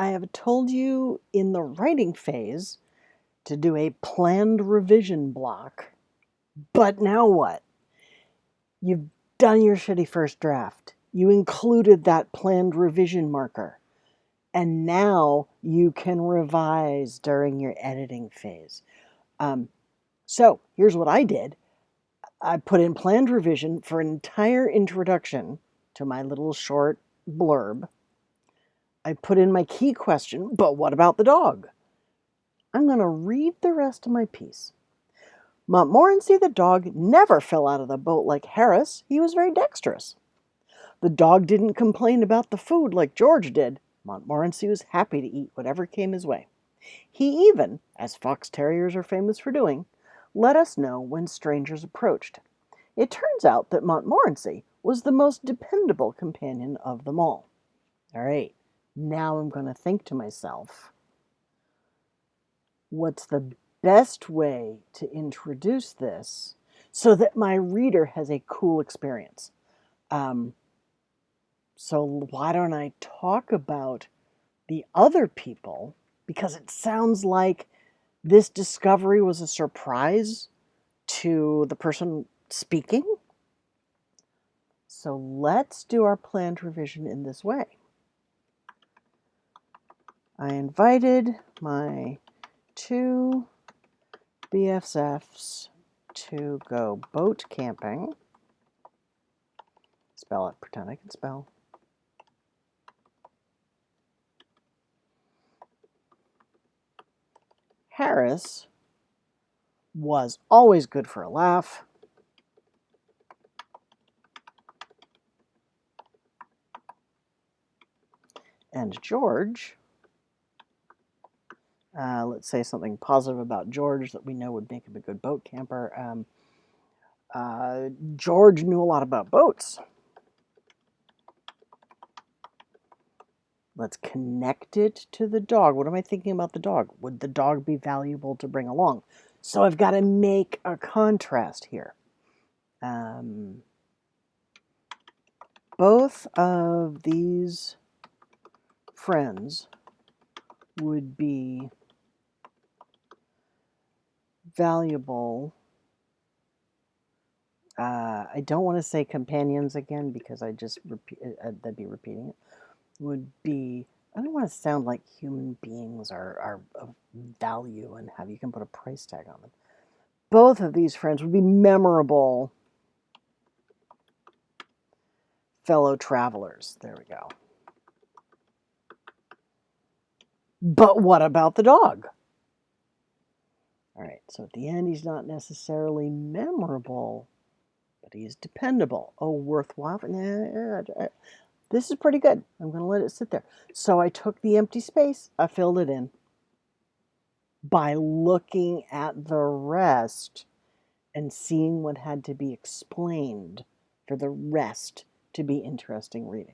I have told you in the writing phase to do a planned revision block, but now what? You've done your shitty first draft. You included that planned revision marker, and now you can revise during your editing phase. So here's what I did. I put in planned revision for an entire introduction to my little short blurb. I put in my key question, but what about the dog? I'm going to read the rest of my piece. Montmorency the dog never fell out of the boat like Harris. He was very dexterous. The dog didn't complain about the food like George did. Montmorency was happy to eat whatever came his way. He even, as fox terriers are famous for doing, let us know when strangers approached. It turns out that Montmorency was the most dependable companion of them all. All right, now I'm going to think to myself, what's the best way to introduce this so that my reader has a cool experience? So why don't I talk about the other people, because it sounds like this discovery was a surprise to the person speaking. So let's do our planned revision in this way. I invited my two BFFs to go boat camping. Spell it, pretend I can spell. Harris was always good for a laugh. And George, let's say something positive about George that we know would make him a good boat camper. George knew a lot about boats. Let's connect it to the dog. What am I thinking about the dog? Would the dog be valuable to bring along? So I've got to make a contrast here. Both of these friends would be valuable. I don't want to say companions again because I just that'd be repeating it. Would be, I don't want to sound like human beings are of value and you can put a price tag on them. Both of these friends would be memorable fellow travelers. There we go. But what about the dog? All right, so at the end, he's not necessarily memorable, but he's dependable. Oh, worthwhile. This is pretty good. I'm going to let it sit there. So I took the empty space, I filled it in by looking at the rest and seeing what had to be explained for the rest to be interesting reading.